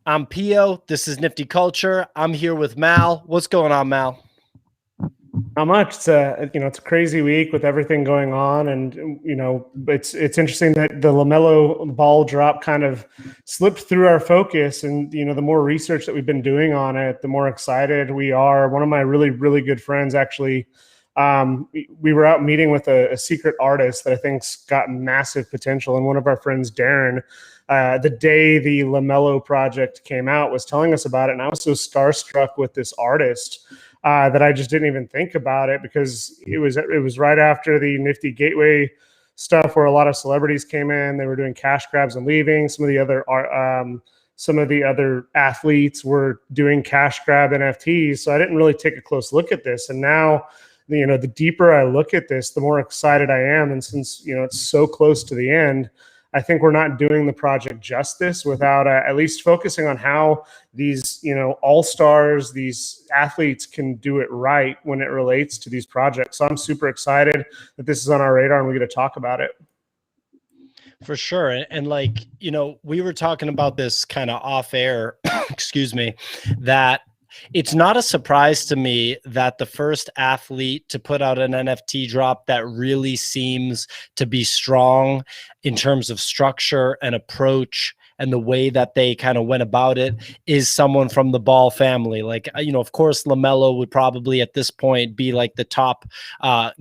I'm Pio. This is Nifty Culture. I'm here with Mal. What's going on, Mal? Not much. It's a crazy week with everything going on, and it's interesting that the Lamelo Ball drop kind of slipped through our focus. And the more research that we've been doing on it, the more excited we are. One of my really, really good friends actually, we were out meeting with a secret artist that I think's got massive potential, and one of our friends, Darren, the day the Lamelo project came out, was telling us about it, and I was so starstruck with this artist that I just didn't even think about it, because it was right after the Nifty Gateway stuff where a lot of celebrities came in. They were doing cash grabs and leaving. Some of the other athletes were doing cash grab NFTs. So I didn't really take a close look at this. And now, the deeper I look at this, the more excited I am. And since it's so close to the end, I think we're not doing the project justice without at least focusing on how these, all-stars, these athletes can do it right when it relates to these projects. So I'm super excited that this is on our radar and we get to talk about it. For sure. And we were talking about this kind of off air, excuse me, that it's not a surprise to me that the first athlete to put out an NFT drop that really seems to be strong in terms of structure and approach and the way that they kind of went about it is someone from the Ball family. Of course, Lamelo would probably at this point be like the top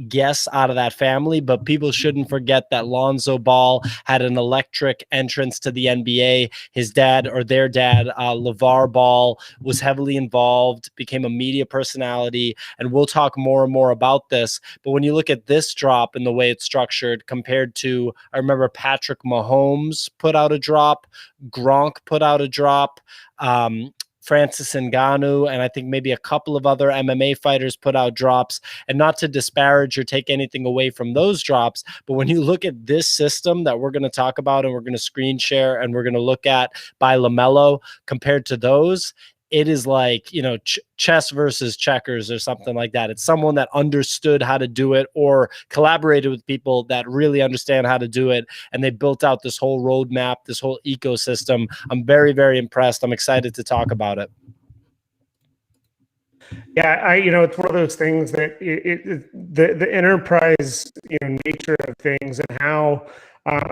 guess out of that family, but people shouldn't forget that Lonzo Ball had an electric entrance to the NBA. His dad, or their dad, LeVar Ball, was heavily involved, became a media personality, and we'll talk more and more about this. But when you look at this drop and the way it's structured compared to, I remember Patrick Mahomes put out a drop, Gronk put out a drop, Francis Ngannou, and I think maybe a couple of other MMA fighters put out drops. And not to disparage or take anything away from those drops, but when you look at this system that we're going to talk about and we're going to screen share and we're going to look at by Lamelo compared to those, it is like, chess versus checkers or something like that. It's someone that understood how to do it or collaborated with people that really understand how to do it. And they built out this whole roadmap, this whole ecosystem. I'm very, very impressed. I'm excited to talk about it. Yeah, it's one of those things that the enterprise, nature of things and how,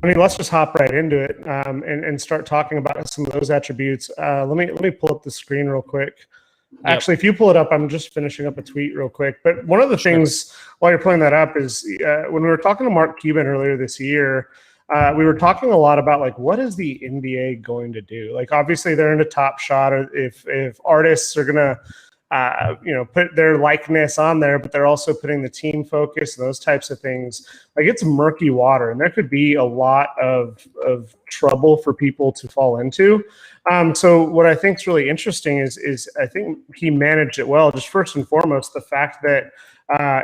let's just hop right into it and start talking about some of those attributes. Let me pull up the screen real quick. Yep. Actually, if you pull it up, I'm just finishing up a tweet real quick. But one of the things while you're pulling that up is when we were talking to Mark Cuban earlier this year, we were talking a lot about what is the NBA going to do? Obviously they're in a top shot if artists are going to put their likeness on there, but they're also putting the team focus and those types of things. It's murky water, and there could be a lot of trouble for people to fall into. So what I think is really interesting is I think he managed it well. Just first and foremost, the fact that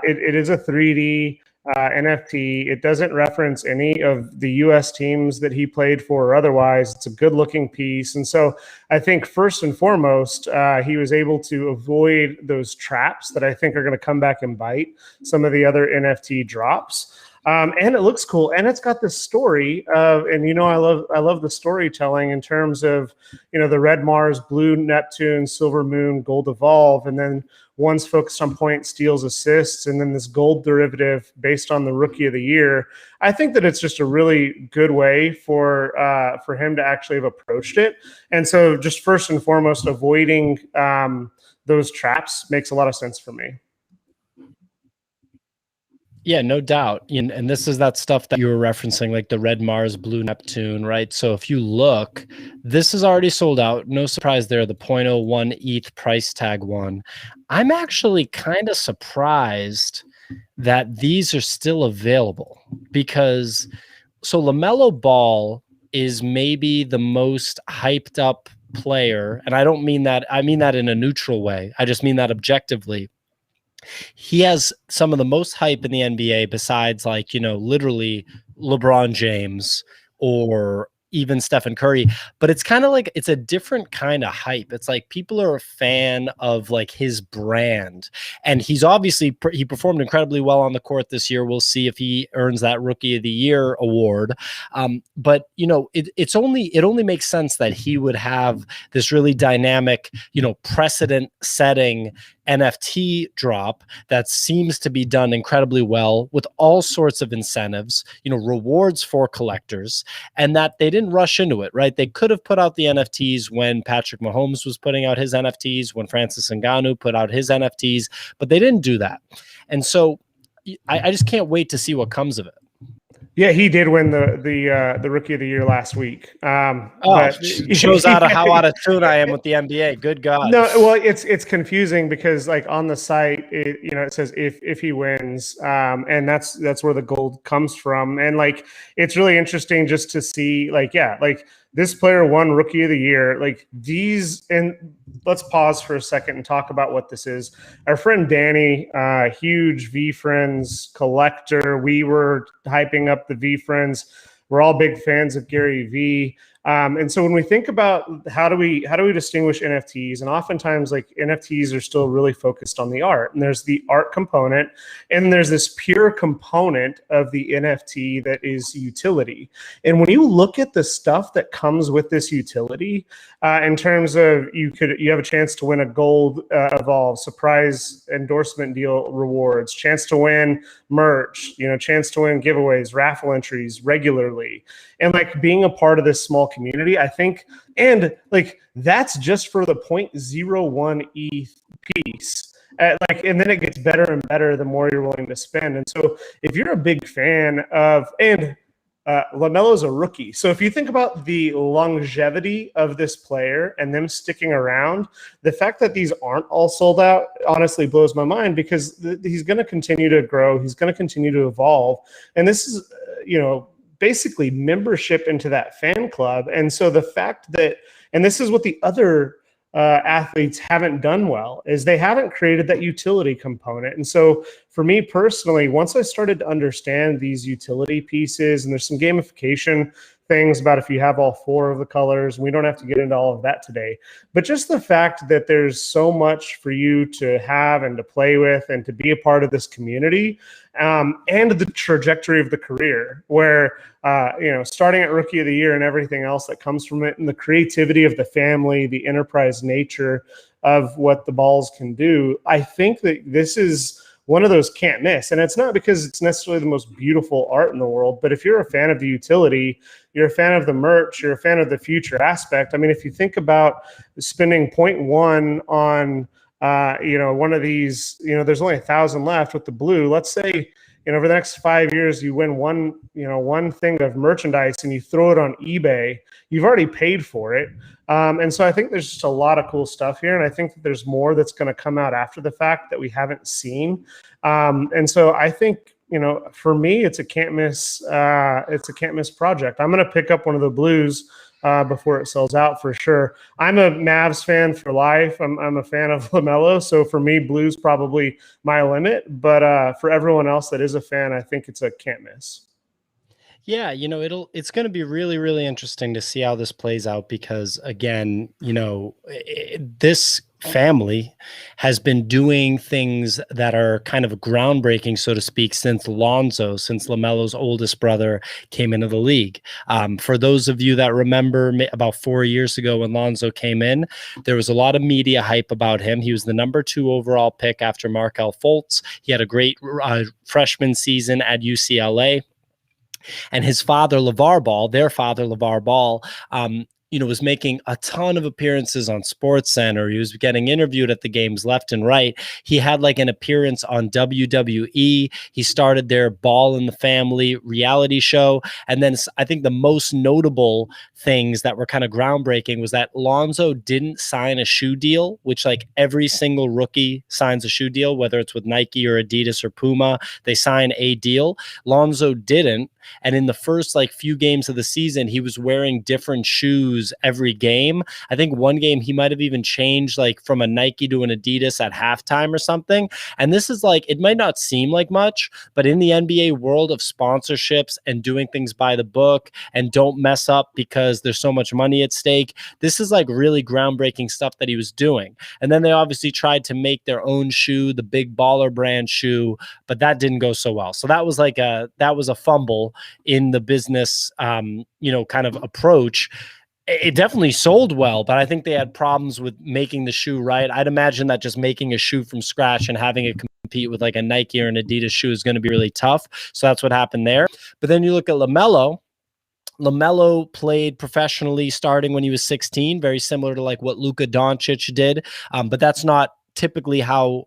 it is a 3D NFT. It doesn't reference any of the U.S. teams that he played for or otherwise. It's a good-looking piece. And so I think first and foremost, he was able to avoid those traps that I think are going to come back and bite some of the other NFT drops. And it looks cool, and it's got this story of, and I love the storytelling in terms of the red Mars, blue Neptune, silver moon, gold evolve, and then one's focused on point, steals, assists, and then this gold derivative based on the rookie of the year. I think that it's just a really good way for him to actually have approached it. And so just first and foremost, avoiding those traps makes a lot of sense for me. Yeah, no doubt. And this is that stuff that you were referencing, like the red Mars, blue Neptune, right? So if you look, this is already sold out. No surprise there, the 0.01 ETH price tag one. I'm actually kind of surprised that these are still available because, so Lamelo Ball is maybe the most hyped up player. And I don't mean that, I mean that in a neutral way. I just mean that objectively. He has some of the most hype in the NBA besides literally LeBron James or even Stephen Curry, but it's kind of like it's a different kind of hype. It's like people are a fan of like his brand, and he's obviously he performed incredibly well on the court this year. We'll see if he earns that Rookie of the Year award. But you know, it only makes sense that he would have this really dynamic, you know, precedent setting NFT drop that seems to be done incredibly well with all sorts of incentives, you know, rewards for collectors, and that they didn't rush into it, right? They could have put out the NFTs when Patrick Mahomes was putting out his NFTs, when Francis Ngannou put out his NFTs, but they didn't do that. And so I just can't wait to see what comes of it. Yeah, he did win the Rookie of the Year last week. But shows how out of tune I am with the NBA. Good God. No, well, it's confusing because like on the site, it says if he wins, and that's where the gold comes from, and like it's really interesting just to see like this player won Rookie of the Year, like these. And let's pause for a second and talk about what this is. Our friend Danny, huge VeeFriends collector. We were hyping up the VeeFriends. We're all big fans of Gary Vee. And so when we think about how do we distinguish NFTs, and oftentimes like NFTs are still really focused on the art, and there's the art component, and there's this pure component of the NFT that is utility. And when you look at the stuff that comes with this utility, in terms of you have a chance to win a gold Evolve surprise endorsement deal rewards, chance to win merch, chance to win giveaways, raffle entries regularly, and like being a part of this small community, I think, and like that's just for the 0.01 ETH piece. And then it gets better and better the more you're willing to spend. And so if you're a big fan of, and Lamelo's a rookie. So if you think about the longevity of this player and them sticking around, the fact that these aren't all sold out honestly blows my mind, because he's going to continue to grow. He's going to continue to evolve. And this is, basically membership into that fan club. And so the fact that, and this is what the other athletes haven't done well, is they haven't created that utility component. And so for me personally, once I started to understand these utility pieces, and there's some gamification things about if you have all 4 of the colors, we don't have to get into all of that today, but just the fact that there's so much for you to have and to play with and to be a part of this community, and the trajectory of the career where, starting at Rookie of the Year and everything else that comes from it, and the creativity of the family, the enterprise nature of what the Balls can do. I think that this is one of those can't miss. And it's not because it's necessarily the most beautiful art in the world, but if you're a fan of the utility, you're a fan of the merch, you're a fan of the future aspect. I mean, if you think about spending 0.1 on, one of these, there's only 1,000 left with the blue. Let's say, over the next 5 years, you win one thing of merchandise and you throw it on eBay, you've already paid for it. And so I think there's just a lot of cool stuff here. And I think that there's more that's going to come out after the fact that we haven't seen. And so I think, for me, it's a can't miss project. I'm going to pick up one of the blues before it sells out for sure. I'm a Mavs fan for life. I'm a fan of Lamelo. So for me, blue's probably my limit. But for everyone else that is a fan, I think it's a can't miss. Yeah, it's going to be really, really interesting to see how this plays out, because again, this family has been doing things that are kind of groundbreaking, so to speak, since Lamelo's oldest brother came into the league. For those of you that remember about 4 years ago when Lonzo came in, there was a lot of media hype about him. He was the number 2 overall pick after Markelle Fultz. He had a great freshman season at UCLA. And his father, their father, LeVar Ball, was making a ton of appearances on SportsCenter. He was getting interviewed at the games left and right. He had like an appearance on WWE. He started their Ball in the Family reality show. And then I think the most notable things that were kind of groundbreaking was that Lonzo didn't sign a shoe deal, which like every single rookie signs a shoe deal, whether it's with Nike or Adidas or Puma, they sign a deal. Lonzo didn't. And in the first few games of the season, he was wearing different shoes shoes every game. I think one game he might have even changed like from a Nike to an Adidas at halftime or something. And this is like, it might not seem like much, but in the NBA world of sponsorships and doing things by the book and don't mess up because there's so much money at stake, this is like really groundbreaking stuff that he was doing. And then they obviously tried to make their own shoe, the Big Baller brand shoe, but that didn't go so well. So that was like a fumble in the business, kind of approach. It definitely sold well, but I think they had problems with making the shoe right. I'd imagine that just making a shoe from scratch and having it compete with like a Nike or an Adidas shoe is going to be really tough. So that's what happened there. But then you look at Lamelo. Lamelo played professionally starting when he was 16, very similar to like what Luka Doncic did. But that's not typically how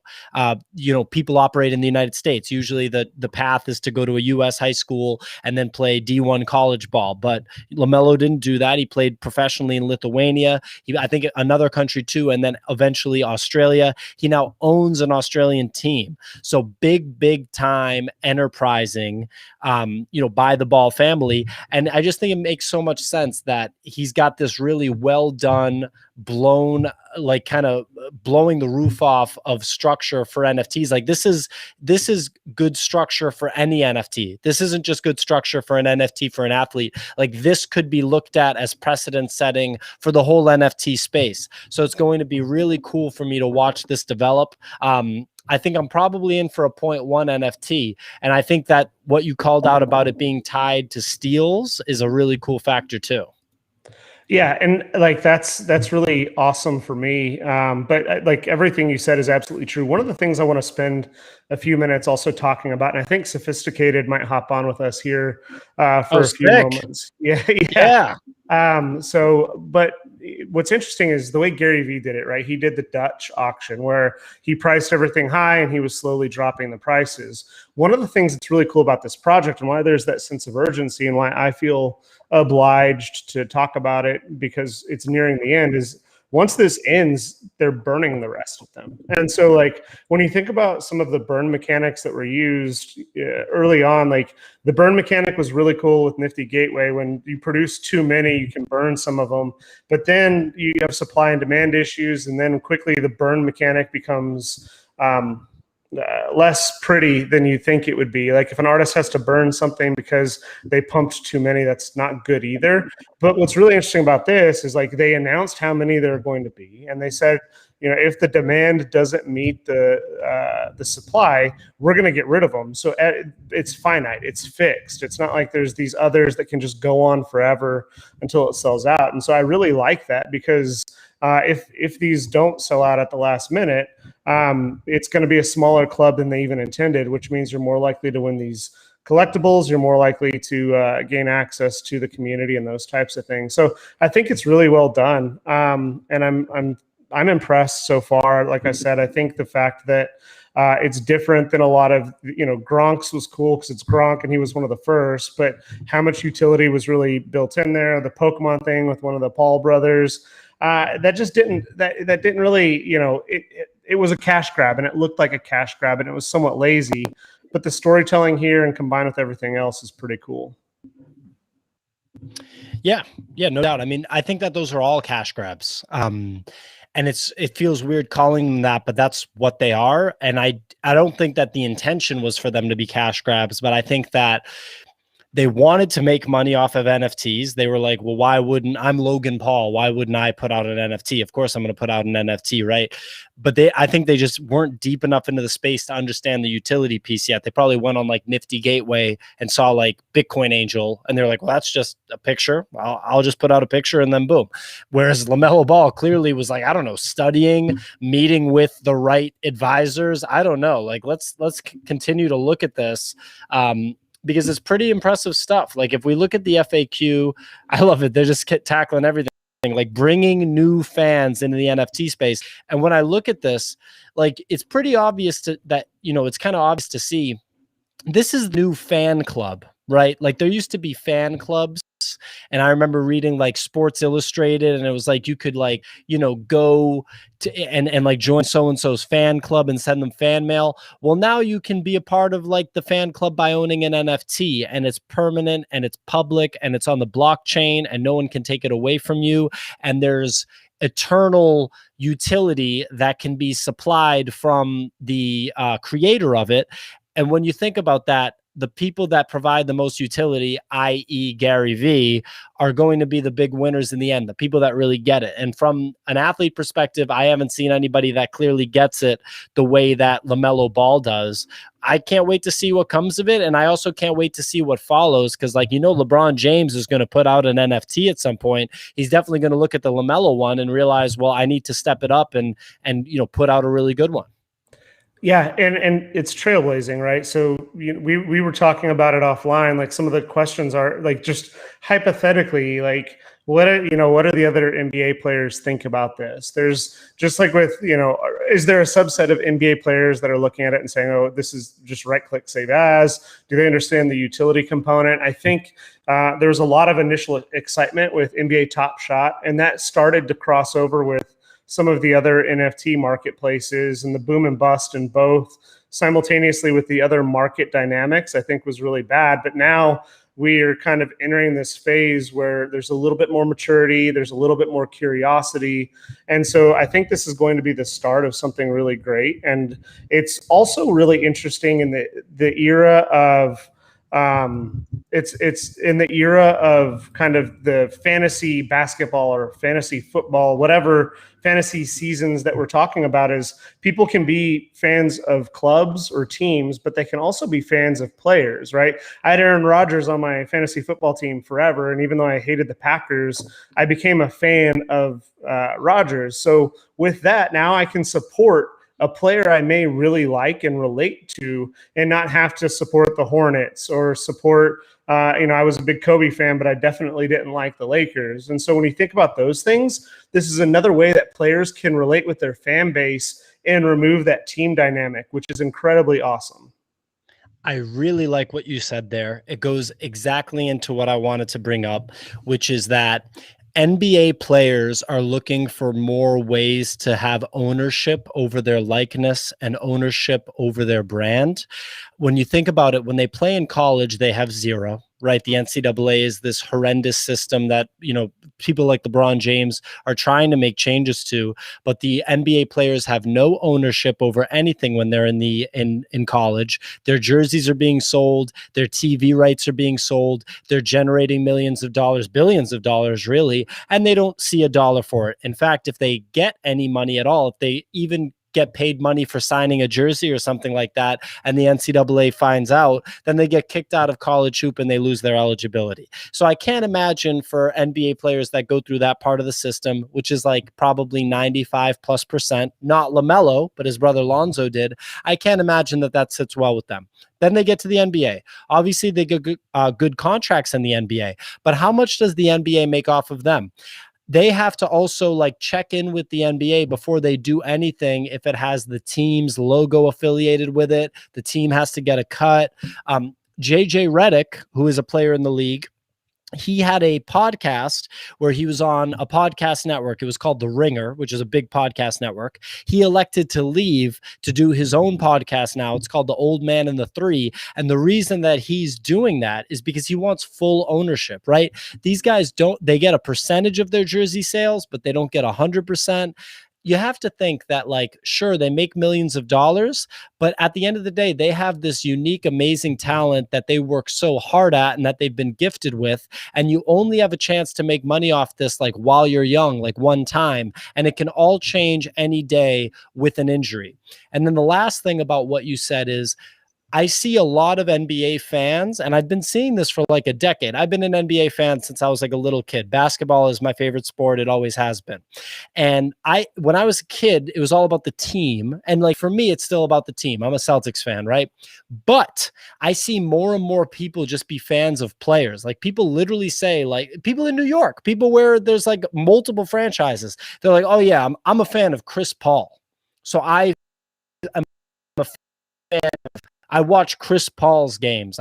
people operate in the United States. Usually the path is to go to a US high school and then play D1 college ball, but LaMelo didn't do that. He played professionally in Lithuania, I think another country too, and then eventually Australia. He now owns an Australian team. So big time enterprising by the Ball family. And I just think it makes so much sense that he's got this really well done, blown, like kind of blowing the roof off of structure for NFTs. Like this is good structure for any NFT. This isn't just good structure for an NFT for an athlete. Like this could be looked at as precedent setting for the whole NFT space. So it's going to be really cool for me to watch this develop. I think I'm probably in for a 0.1 NFT. And I think that what you called out about it being tied to steals is a really cool factor too. Yeah, and like that's really awesome for me. But like everything you said is absolutely true. One of the things I want to spend a few minutes also talking about, and I think Sophisticated might hop on with us here for a few moments. Yeah. But what's interesting is the way Gary Vee did it, right? He did the Dutch auction where he priced everything high and he was slowly dropping the prices. One of the things that's really cool about this project and why there's that sense of urgency and why I feel obliged to talk about it because it's nearing the end is once this ends, they're burning the rest of them. And so like when you think about some of the burn mechanics that were used early on, like the burn mechanic was really cool with Nifty Gateway. When you produce too many, you can burn some of them, but then you have supply and demand issues. And then quickly the burn mechanic becomes less pretty than you think it would be. Like if an artist has to burn something because they pumped too many, that's not good either. But what's really interesting about this is like they announced how many there are going to be, and they said, if the demand doesn't meet the supply, we're going to get rid of them. So it's finite, it's fixed. It's not like there's these others that can just go on forever until it sells out. And so I really like that because if these don't sell out at the last minute, it's going to be a smaller club than they even intended, which means you're more likely to win these collectibles. You're more likely to gain access to the community and those types of things. So I think it's really well done, and I'm impressed so far. Like I said, I think the fact that it's different than a lot of, Gronk's was cool because it's Gronk and he was one of the first, but how much utility was really built in there. The Pokemon thing with one of the Paul brothers, that just didn't really, it was a cash grab and it looked like a cash grab and it was somewhat lazy, but the storytelling here and combined with everything else is pretty cool. Yeah, no doubt. I mean, I think that those are all cash grabs. And it feels weird calling them that, but that's what they are. And I don't think that the intention was for them to be cash grabs, but I think that they wanted to make money off of NFTs. They were like, well, I'm Logan Paul. Why wouldn't I put out an NFT? Of course I'm going to put out an NFT, right? But I think they just weren't deep enough into the space to understand the utility piece yet. They probably went on like Nifty Gateway and saw like Bitcoin Angel, and they're like, well, that's just a picture. I'll just put out a picture and then boom. Whereas Lamelo Ball clearly was like, I don't know, studying, meeting with the right advisors. I don't know. Like, let's continue to look at this. Because it's pretty impressive stuff. Like if we look at the FAQ, I love it. They're just tackling everything, like bringing new fans into the NFT space. And when I look at this, like it's pretty obvious it's kind of obvious to see this is the new fan club, right? Like there used to be fan clubs And I remember reading like Sports Illustrated, and it was like you could like, go to and like join so-and-so's fan club and send them fan mail. Well, now you can be a part of like the fan club by owning an NFT, and it's permanent and it's public and it's on the blockchain and no one can take it away from you. And there's eternal utility that can be supplied from the creator of it. And when you think about that, the people that provide the most utility, i.e. Gary Vee, are going to be the big winners in the end, the people that really get it. And from an athlete perspective, I haven't seen anybody that clearly gets it the way that Lamelo Ball does. I can't wait to see what comes of it. And I also can't wait to see what follows, because LeBron James is going to put out an NFT at some point. He's definitely going to look at the Lamelo one and realize, well, I need to step it up and put out a really good one. Yeah, and it's trailblazing, right? So we were talking about it offline. Like some of the questions are like just hypothetically, like what do the other NBA players think about this? There's just like with is there a subset of NBA players that are looking at it and saying, oh, this is just right click save as? Do they understand the utility component? I think there was a lot of initial excitement with NBA Top Shot, and that started to cross over with some of the other NFT marketplaces, and the boom and bust in both simultaneously with the other market dynamics, I think was really bad. But now we are kind of entering this phase where there's a little bit more maturity, there's a little bit more curiosity. And so I think this is going to be the start of something really great. And it's also really interesting in the era of it's in the era of kind of the fantasy basketball or fantasy football, whatever fantasy seasons that we're talking about, is people can be fans of clubs or teams, but they can also be fans of players, right? I had Aaron Rodgers on my fantasy football team forever. And even though I hated the Packers, I became a fan of Rodgers. So with that, now I can support a player I may really like and relate to, and not have to support the Hornets or support, I was a big Kobe fan, but I definitely didn't like the Lakers. And so when you think about those things, this is another way that players can relate with their fan base and remove that team dynamic, which is incredibly awesome. I really like what you said there. It goes exactly into what I wanted to bring up, which is that NBA players are looking for more ways to have ownership over their likeness and ownership over their brand. When you think about it, when they play in college, they have zero, right? The NCAA is this horrendous system that, people like LeBron James are trying to make changes to, but the NBA players have no ownership over anything when they're in college. Their jerseys are being sold, their TV rights are being sold, they're generating millions of dollars, billions of dollars really, and they don't see a dollar for it. In fact, if they get any money at all, if they even get paid money for signing a jersey or something like that, and the NCAA finds out, then they get kicked out of college hoop and they lose their eligibility. So I can't imagine for NBA players that go through that part of the system, which is like probably 95+%, not LaMelo, but his brother Lonzo did. I can't imagine that sits well with them. Then they get to the NBA. Obviously, they get good contracts in the NBA, but how much does the NBA make off of them? They have to also like check in with the NBA before they do anything. If it has the team's logo affiliated with it, the team has to get a cut. JJ Redick, who is a player in the league, he had a podcast where he was on a podcast network. It was called The Ringer, which is a big podcast network. He elected to leave to do his own podcast now. It's called The Old Man and the Three. And the reason that he's doing that is because he wants full ownership, right? These guys they get a percentage of their jersey sales, but they don't get 100%. You have to think that, like, sure, they make millions of dollars, but at the end of the day, they have this unique, amazing talent that they work so hard at and that they've been gifted with. And you only have a chance to make money off this, like, while you're young, like one time. And it can all change any day with an injury. And then the last thing about what you said is, I see a lot of NBA fans, and I've been seeing this for like a decade. I've been an NBA fan since I was like a little kid. Basketball is my favorite sport. It always has been. And when I was a kid, it was all about the team. And like for me, it's still about the team. I'm a Celtics fan, right? But I see more and more people just be fans of players. Like people literally say, like people in New York, people where there's like multiple franchises. They're like, oh yeah, I'm a fan of Chris Paul. So I'm a fan of, I watch Chris Paul's games.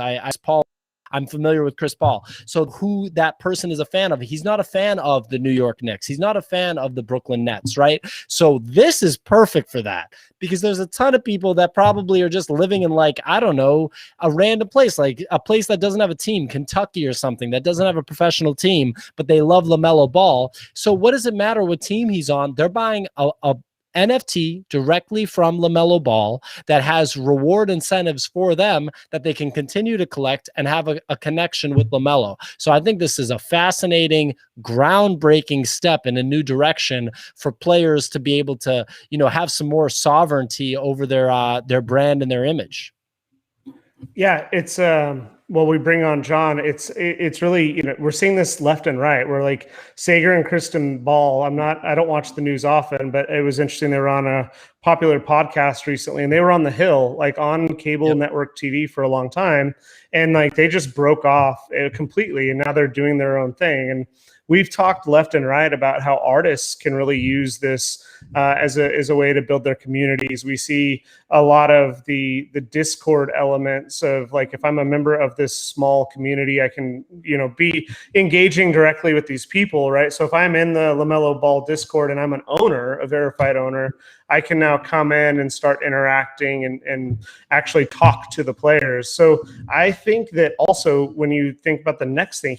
I'm familiar with Chris Paul. So who that person is a fan of, he's not a fan of the New York Knicks. He's not a fan of the Brooklyn Nets, right? So this is perfect for that, because there's a ton of people that probably are just living in, like, I don't know, a random place, like a place that doesn't have a team, Kentucky or something, that doesn't have a professional team, but they love LaMelo Ball. So what does it matter what team he's on? They're buying a NFT directly from LaMelo Ball that has reward incentives for them that they can continue to collect and have a connection with LaMelo. So I think this is a fascinating, groundbreaking step in a new direction for players to be able to, have some more sovereignty over their brand and their image. Yeah, it's well, we bring on John. It's really, we're seeing this left and right. We're like Sager and Kristen Ball. I don't watch the news often, but it was interesting. They were on a popular podcast recently, and they were on the Hill, like on cable network TV for a long time, and like they just broke off completely, and now they're doing their own thing. And we've talked left and right about how artists can really use this as a way to build their communities. We see a lot of the Discord elements of, like, if I'm a member of this small community, I can, be engaging directly with these people, right? So if I'm in the LaMelo Ball Discord and I'm an owner, a verified owner, I can now come in and start interacting and actually talk to the players. So I think that also when you think about the next thing,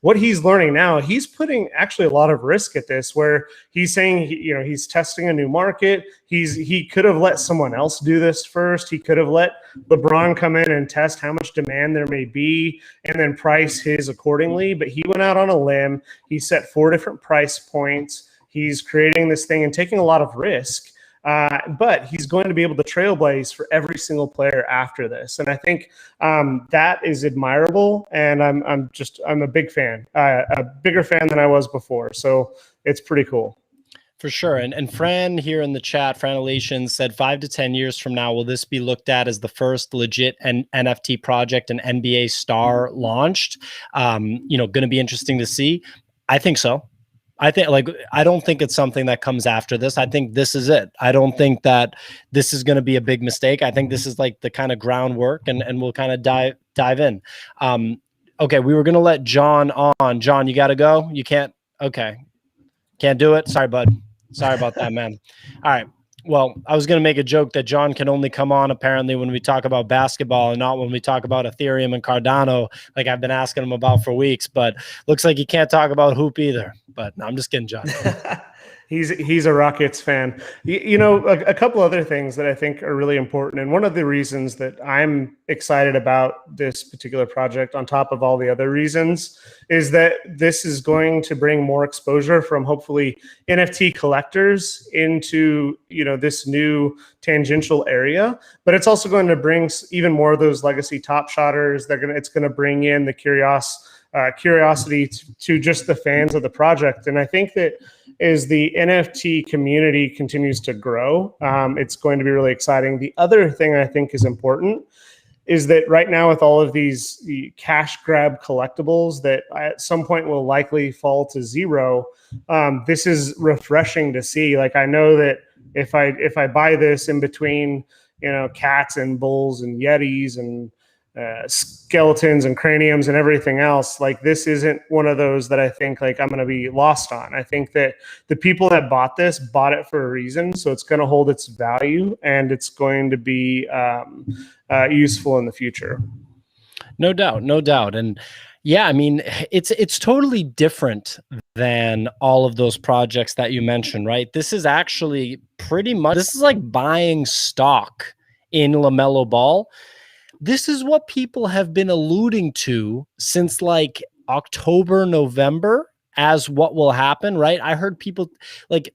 what he's learning now, he's putting actually a lot of risk at this, where he's saying, he's testing a new market. He could have let someone else do this first. He could have let LeBron come in and test how much demand there may be and then price his accordingly. But he went out on a limb. He set 4 different price points. He's creating this thing and taking a lot of risk. But he's going to be able to trailblaze for every single player after this, and I think that is admirable. And I'm a big fan, a bigger fan than I was before. So it's pretty cool. For sure. And Fran here in the chat, Franelation, said 5 to 10 years from now, will this be looked at as the first legit NFT project an NBA star launched? Going to be interesting to see. I think so. I don't think it's something that comes after this. I think this is it. I don't think that this is going to be a big mistake. I think this is like the kind of groundwork, and we'll kind of dive in. Okay, we were going to let John on. John, you got to go? You can't? Okay. Can't do it? Sorry, bud. Sorry about that, man. All right. Well, I was going to make a joke that John can only come on apparently when we talk about basketball and not when we talk about Ethereum and Cardano, like I've been asking him about for weeks, but looks like he can't talk about hoop either. But no, I'm just kidding, John. He's a Rockets fan. A couple other things that I think are really important, and one of the reasons that I'm excited about this particular project, on top of all the other reasons, is that this is going to bring more exposure from hopefully NFT collectors into this new tangential area. But it's also going to bring even more of those legacy top shotters. It's going to bring in the curiosity to just the fans of the project. And I think that as the NFT community continues to grow, it's going to be really exciting. The other thing I think is important is that right now, with all of the cash grab collectibles that at some point will likely fall to zero, this is refreshing to see. Like, I know that if I buy this in between, cats and bulls and yetis and skeletons and craniums and everything else, like, this isn't one of those that I think like I'm going to be lost on. I think that the people that bought it for a reason, so it's going to hold its value and it's going to be useful in the future. No doubt. And yeah, I mean, it's totally different than all of those projects that you mentioned, right? This is actually this is like buying stock in LaMelo Ball. This is what people have been alluding to since like October, November as what will happen, right? I heard people like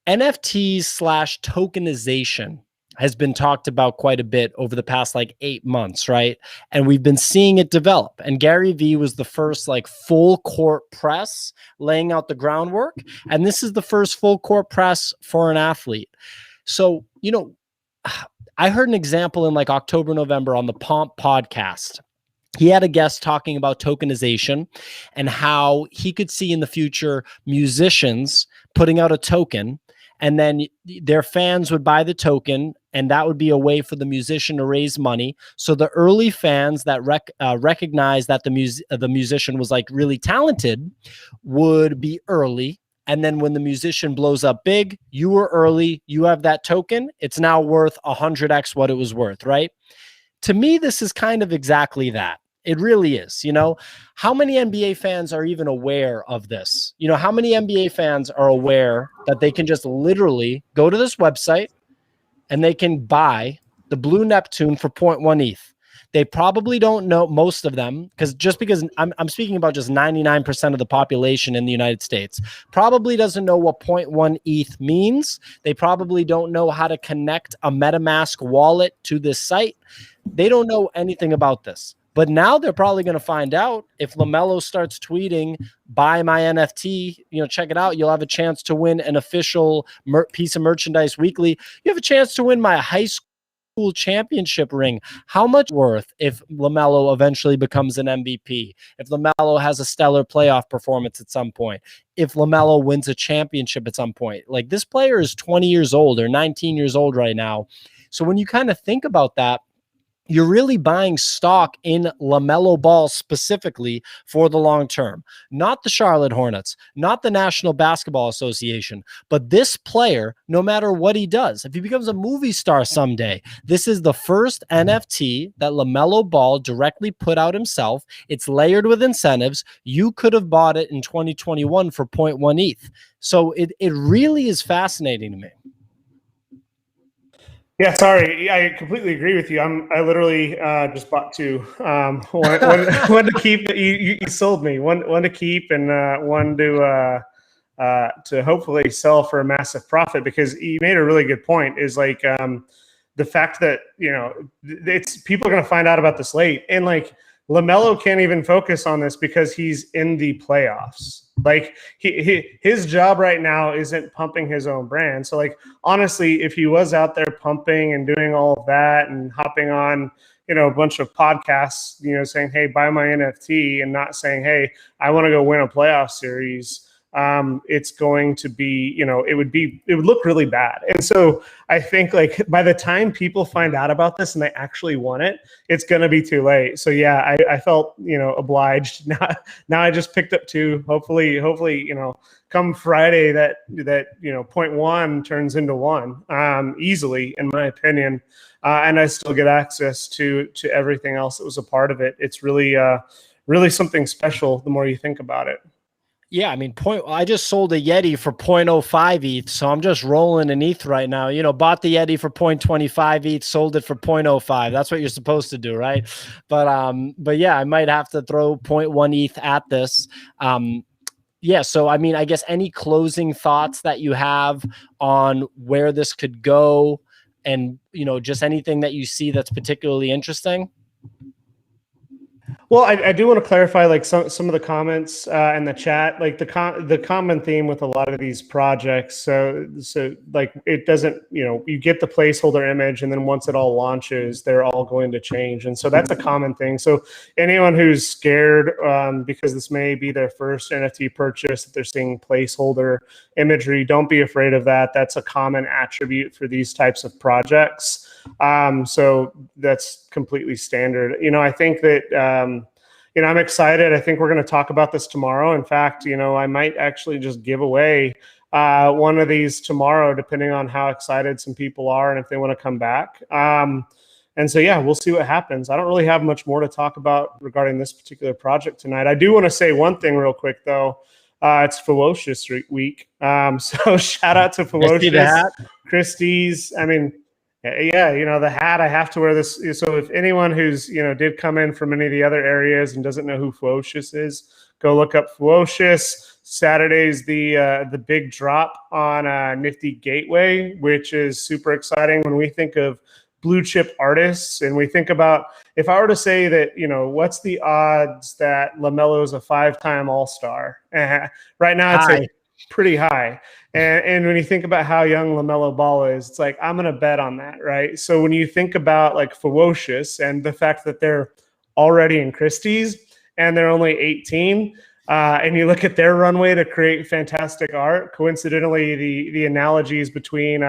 NFTs / tokenization has been talked about quite a bit over the past like 8 months, right? And we've been seeing it develop. And Gary Vee was the first like full court press laying out the groundwork. And this is the first full court press for an athlete. So, I heard an example in like October, November on the Pomp podcast. He had a guest talking about tokenization and how he could see in the future musicians putting out a token and then their fans would buy the token, and that would be a way for the musician to raise money. So the early fans that recognize that the musician was like really talented would be early. And then when the musician blows up big, you were early, you have that token, it's now worth 100x what it was worth, right? To me, this is kind of exactly that. It really is. How many NBA fans are even aware of this? How many NBA fans are aware that they can just literally go to this website and they can buy the Blue Neptune for 0.1 ETH? They probably don't know, most of them, because I'm speaking about just 99% of the population in the United States, probably doesn't know what 0.1 ETH means. They probably don't know how to connect a MetaMask wallet to this site. They don't know anything about this. But now they're probably going to find out if Lamelo starts tweeting, buy my NFT, check it out. You'll have a chance to win an official piece of merchandise weekly. You have a chance to win my high school championship ring. How much worth if Lamelo eventually becomes an MVP? If Lamelo has a stellar playoff performance at some point? If Lamelo wins a championship at some point? Like, this player is 20 years old or 19 years old right now. So when you kind of think about that, you're really buying stock in Lamelo Ball specifically for the long term. Not the Charlotte Hornets, not the National Basketball Association, but this player, no matter what he does. If he becomes a movie star someday, this is the first NFT that Lamelo Ball directly put out himself. It's layered with incentives. You could have bought it in 2021 for 0.1 ETH. So it really is fascinating to me. Yeah, sorry. I completely agree with you. I literally just bought two. One to keep. You sold me. One to keep, and one to hopefully sell for a massive profit. Because you made a really good point. Is like the fact that it's people are going to find out about this late, and like Lamelo can't even focus on this because he's in the playoffs. Like his job right now isn't pumping his own brand. So like, honestly, if he was out there pumping and doing all of that and hopping on, a bunch of podcasts, saying, hey, buy my NFT, and not saying, hey, I want to go win a playoff series, it's going to be, it would look really bad. And so I think like by the time people find out about this and they actually want it, it's going to be too late. So yeah, I felt, obliged. Now I just picked up two. Hopefully, come Friday that 0.1 turns into one, easily, in my opinion. And I still get access to everything else that was a part of it. It's really, really something special the more you think about it. Yeah, I mean, I just sold a Yeti for 0.05 ETH, so I'm just rolling an ETH right now. Bought the Yeti for 0.25 ETH, sold it for 0.05. That's what you're supposed to do, right? But yeah, I might have to throw 0.1 ETH at this. Yeah, so I mean, I guess any closing thoughts that you have on where this could go, and just anything that you see that's particularly interesting? Well, I do want to clarify like some of the comments in the chat, like the common theme with a lot of these projects. So like it doesn't, you get the placeholder image, and then once it all launches, they're all going to change. And so that's a common thing. So anyone who's scared because this may be their first NFT purchase, that they're seeing placeholder imagery, don't be afraid of that. That's a common attribute for these types of projects. So that's completely standard. I think that, I'm excited. I think we're going to talk about this tomorrow. In fact, I might actually just give away one of these tomorrow, depending on how excited some people are and if they want to come back. And so, yeah, we'll see what happens. I don't really have much more to talk about regarding this particular project tonight. I do want to say one thing real quick, though. It's Ferocious week. So shout out to Ferocious, Christie's. I mean, yeah, the hat, I have to wear this. So if anyone who's, did come in from any of the other areas and doesn't know who Ferocious is, go look up Ferocious. Saturday's the big drop on Nifty Gateway, which is super exciting when we think of blue chip artists. And we think about, if I were to say that, what's the odds that Lamelo is a 5-time All-Star? Right now, it's like pretty high. And when you think about how young Lamelo Ball is, it's like, I'm going to bet on that, right? So when you think about like Ferocious and the fact that they're already in Christie's and they're only 18, and you look at their runway to create fantastic art. Coincidentally, the analogies between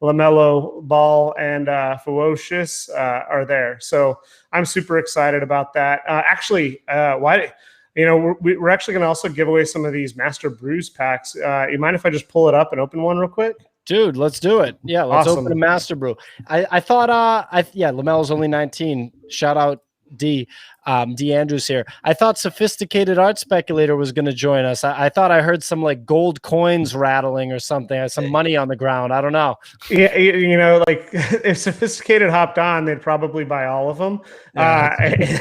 Lamelo Ball and Ferocious are there. So I'm super excited about that. Actually, why? You know, we're actually going to also give away some of these Master Brews packs. You mind if I just pull it up and open one real quick? Dude, let's do it. Yeah, let's Awesome. open a Master Brew. I thought Lamelo's only 19. Shout out D Andrews here. I thought Sophisticated Art Speculator was going to join us. I thought I heard some like gold coins rattling or something, some money on the ground. I don't know. Yeah, you know, like if Sophisticated hopped on, they'd probably buy all of them.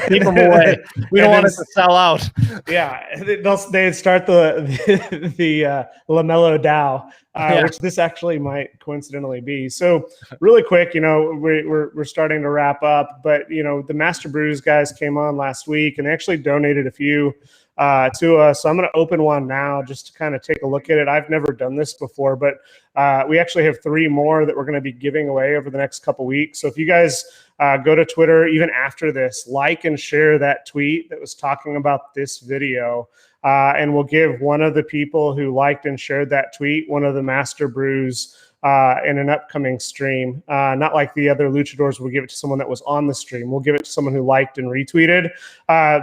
Keep them away. We don't want it to sell out. Yeah, they'd start the Lamelo DAO, which this actually might coincidentally be. So really quick, you know, we're starting to wrap up, but you know, the Master Brews guys came on last week and they actually donated a few to us. So I'm going to open one now just to kind of take a look at it. I've never done this before, but we actually have 3 more that we're going to be giving away over the next couple weeks. So if you guys go to Twitter, even after this, like and share that tweet that was talking about this video. And we'll give one of the people who liked and shared that tweet one of the Master Brews in an upcoming stream. Not like the other luchadors, we'll give it to someone that was on the stream. We'll give it to someone who liked and retweeted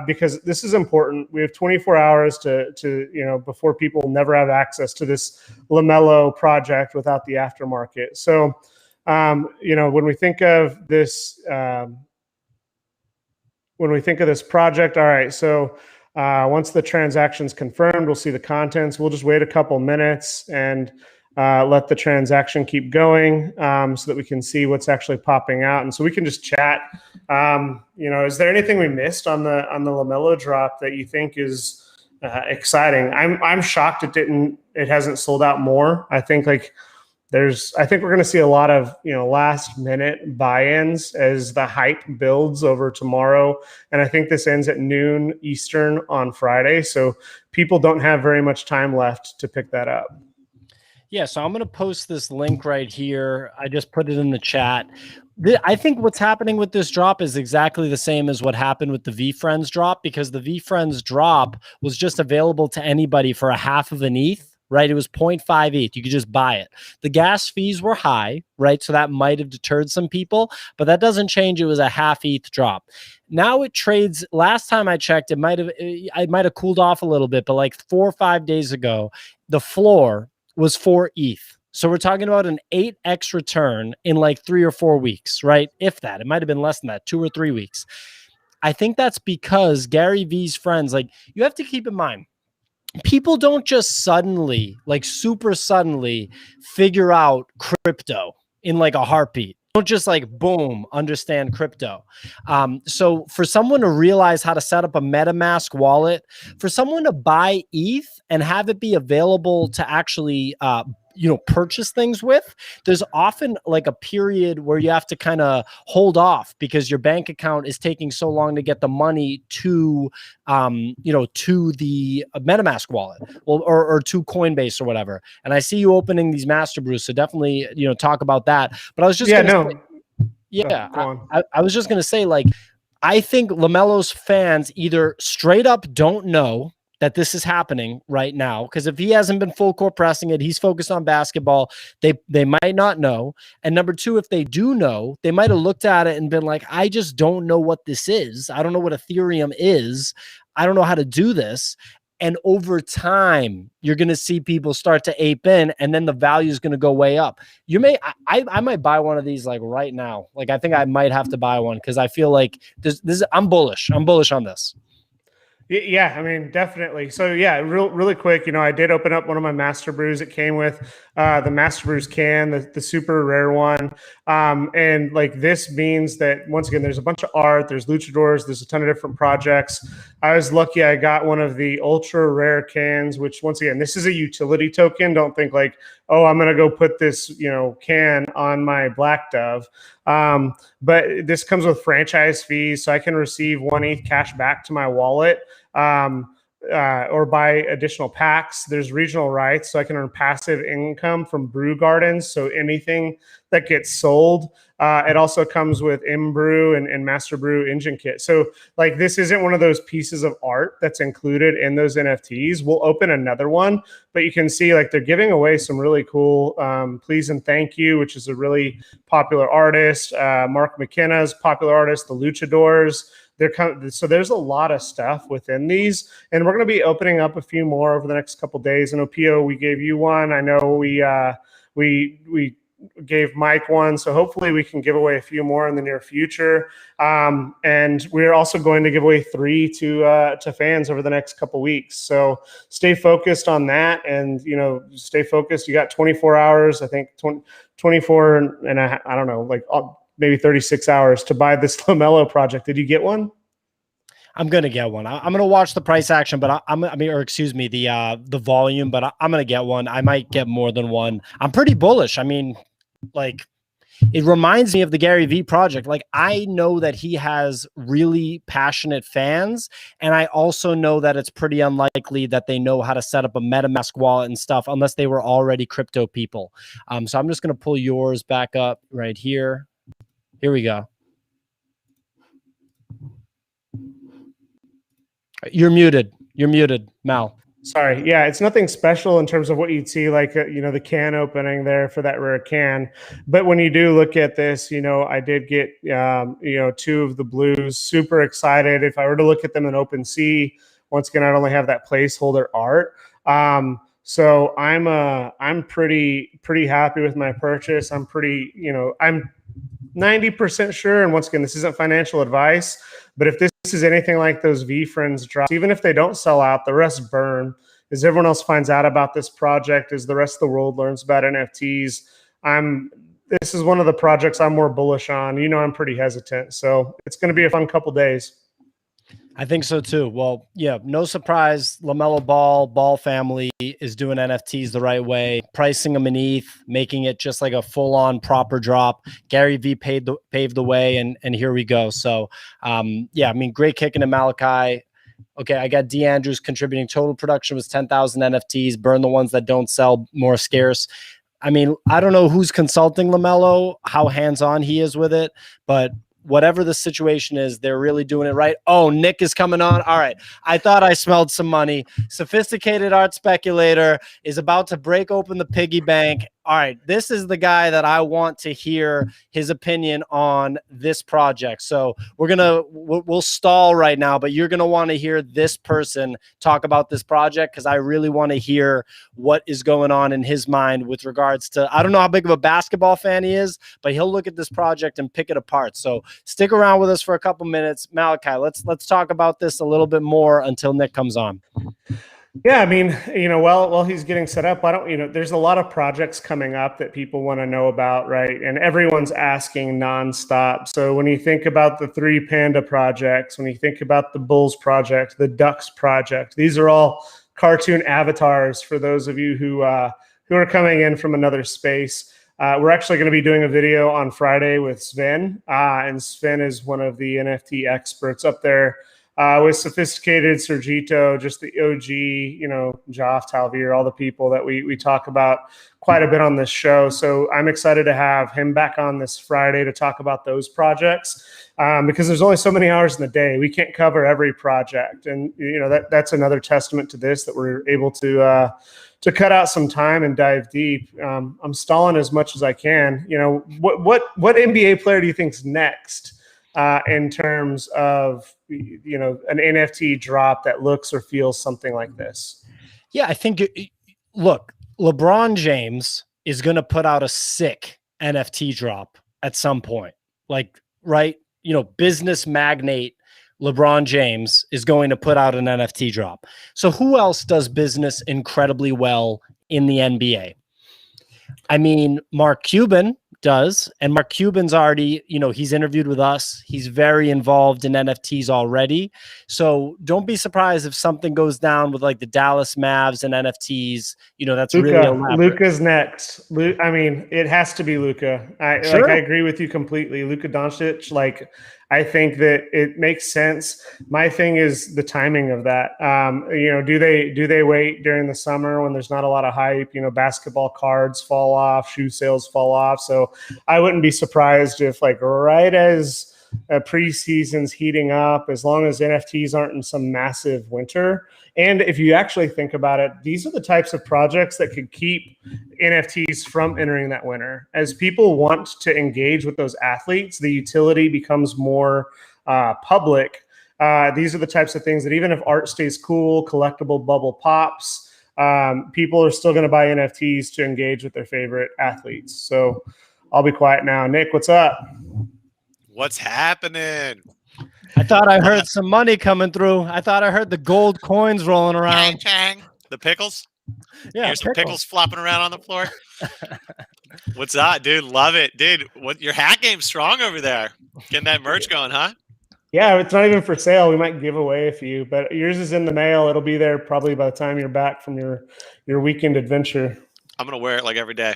because this is important. We have 24 hours to you know, before people never have access to this Lamelo project without the aftermarket. So, you know, when we think of this, project, all right, so once the transaction's confirmed, we'll see the contents. We'll just wait a couple minutes and let the transaction keep going so that we can see what's actually popping out. And so we can just chat. You know, is there anything we missed on the Lamelo drop that you think is exciting? I'm shocked it hasn't sold out more. I think we're going to see a lot of, you know, last minute buy-ins as the hype builds over tomorrow. And I think this ends at noon Eastern on Friday. So people don't have very much time left to pick that up. Yeah, so I'm going to post this link right here. I just put it in the chat. I think what's happening with this drop is exactly the same as what happened with the VFriends drop, because the VFriends drop was just available to anybody for a half of an ETH, right? It was 0.5 ETH. You could just buy it. The gas fees were high, right? So that might have deterred some people, but that doesn't change. It was a half ETH drop. Now it trades. Last time I checked, it might have cooled off a little bit, but like 4 or 5 days ago, the floor was 4 ETH. So we're talking about an 8x return in like 3 or 4 weeks, right? If that, it might have been less than that, 2 or 3 weeks. I think that's because Gary V's friends, like, you have to keep in mind, people don't just suddenly, like super suddenly, figure out crypto in like a heartbeat. Don't just like, boom, understand crypto. So for someone to realize how to set up a MetaMask wallet, for someone to buy ETH and have it be available to actually you know, purchase things with, there's often like a period where you have to kind of hold off because your bank account is taking so long to get the money to you know, to the MetaMask wallet, well, or to Coinbase or whatever. And I see you opening these Master Brews, so definitely, you know, talk about that. But I was just I was just gonna say, like, I think Lamelo's fans either straight up don't know that this is happening right now, because if he hasn't been full court pressing it, he's focused on basketball, they might not know. And number 2, if they do know, they might have looked at it and been like, I just don't know what this is. I don't know what Ethereum is. I don't know how to do this. And over time, you're going to see people start to ape in, and then the value is going to go way up. I might buy one of these like right now. Like, I think I might have to buy one because I feel like I'm bullish. I'm bullish on this. Yeah, I mean, definitely. So yeah, really quick, you know, I did open up one of my Master Brews. It came with the Master Brews can, the super rare one. And like, this means that once again, there's a bunch of art, there's luchadors, there's a ton of different projects. I was lucky I got one of the ultra rare cans, which once again, this is a utility token. Don't think like, oh, I'm going to go put this, you know, can on my Black Dove. But this comes with franchise fees, so I can receive 1 ETH cash back to my wallet or buy additional packs. There's regional rights, so I can earn passive income from brew gardens. So anything that gets sold, it also comes with Brew and Master Brew engine kit. So like this isn't one of those pieces of art that's included in those NFTs. We'll open another one, but you can see like they're giving away some really cool Please and Thank You, which is a really popular artist. Mark McKenna's popular artist, the Luchadors. So there's a lot of stuff within these, and we're going to be opening up a few more over the next couple of days. I know Pio, we gave you one. I know we gave Mike one, so hopefully we can give away a few more in the near future. And we're also going to give away 3 to fans over the next couple weeks. So stay focused on that, and stay focused. You got 24 hours, I think 24 and I don't know, like maybe 36 hours to buy this Lamelo project. Did you get one? I'm gonna get one. I'm gonna watch the price action, but the volume. But I'm gonna get one. I might get more than one. I'm pretty bullish. I mean, like, it reminds me of the Gary Vee project. Like, I know that he has really passionate fans, and I also know that it's pretty unlikely that they know how to set up a MetaMask wallet and stuff unless they were already crypto people. So I'm just gonna pull yours back up right here. Here we go. You're muted. You're muted, Mal. Sorry. Yeah, it's nothing special in terms of what you'd see, like, the can opening there for that rare can. But when you do look at this, I did get, 2 of the blues. Super excited. If I were to look at them in OpenSea, once again, I only have that placeholder art. So I'm pretty happy with my purchase. I'm 90% sure. And once again, this isn't financial advice, but if this is anything like those VFriends drops, even if they don't sell out, the rest burn. As everyone else finds out about this project, as the rest of the world learns about NFTs, this is one of the projects I'm more bullish on. I'm pretty hesitant. So it's going to be a fun couple days. I think so too. Well, yeah, no surprise. Lamelo Ball family is doing NFTs the right way, pricing them in ETH, making it just like a full-on proper drop. Gary Vee paved the way, and here we go. So, yeah, I mean, great kicking to Malachi. Okay, I got D. Andrews contributing. Total production was 10,000 NFTs. Burn the ones that don't sell, more scarce. I mean, I don't know who's consulting Lamelo, how hands-on he is with it, but whatever the situation is, they're really doing it right. Oh, Nick is coming on. All right. I thought I smelled some money. Sophisticated art speculator is about to break open the piggy bank. All right. This is the guy that I want to hear his opinion on this project. So we'll stall right now, but you're going to want to hear this person talk about this project, because I really want to hear what is going on in his mind with regards to, I don't know how big of a basketball fan he is, but he'll look at this project and pick it apart. So stick around with us for a couple minutes. Malachi, let's talk about this a little bit more until Nick comes on. Yeah, I mean, while he's getting set up, there's a lot of projects coming up that people want to know about, right? And everyone's asking nonstop. So when you think about the 3 Panda projects, when you think about the Bulls project, the Ducks project, these are all cartoon avatars for those of you who are coming in from another space. We're actually going to be doing a video on Friday with Sven, and Sven is one of the NFT experts up there. With Sophisticated, Sergito, just the OG, Joff, Talvier, all the people that we talk about quite a bit on this show. So I'm excited to have him back on this Friday to talk about those projects, because there's only so many hours in the day. We can't cover every project. And, that's another testament to this, that we're able to cut out some time and dive deep. I'm stalling as much as I can. What NBA player do you think's next? In terms of, an NFT drop that looks or feels something like this? Yeah, I think, look, LeBron James is going to put out a sick NFT drop at some point. Like, right? Business magnate LeBron James is going to put out an NFT drop. So who else does business incredibly well in the NBA? I mean, Mark Cuban does, and Mark Cuban's already, he's interviewed with us. He's very involved in NFTs already. So don't be surprised if something goes down with like the Dallas Mavs and NFTs. That's Luka. Really elaborate. Luka's next. I mean, it has to be Luka. I agree with you completely. Luka Doncic, I think that it makes sense. My thing is the timing of that. Do they wait during the summer when there's not a lot of hype? Basketball cards fall off, shoe sales fall off. So I wouldn't be surprised if, like, right as preseason's heating up, as long as NFTs aren't in some massive winter. And if you actually think about it, these are the types of projects that could keep NFTs from entering that winter. As people want to engage with those athletes, the utility becomes more public. These are the types of things that, even if art stays cool, collectible bubble pops, people are still going to buy NFTs to engage with their favorite athletes. So I'll be quiet now. Nick, what's up? What's happening? I thought I heard some money coming through. I thought I heard the gold coins rolling around. Chang. The pickles? Yeah, here's some pickles flopping around on the floor. What's up, dude? Love it, dude. What, your hat game's strong over there. Getting that merch going, huh? Yeah, it's not even for sale. We might give away a few, but yours is in the mail. It'll be there probably by the time you're back from your weekend adventure. I'm gonna wear it like every day.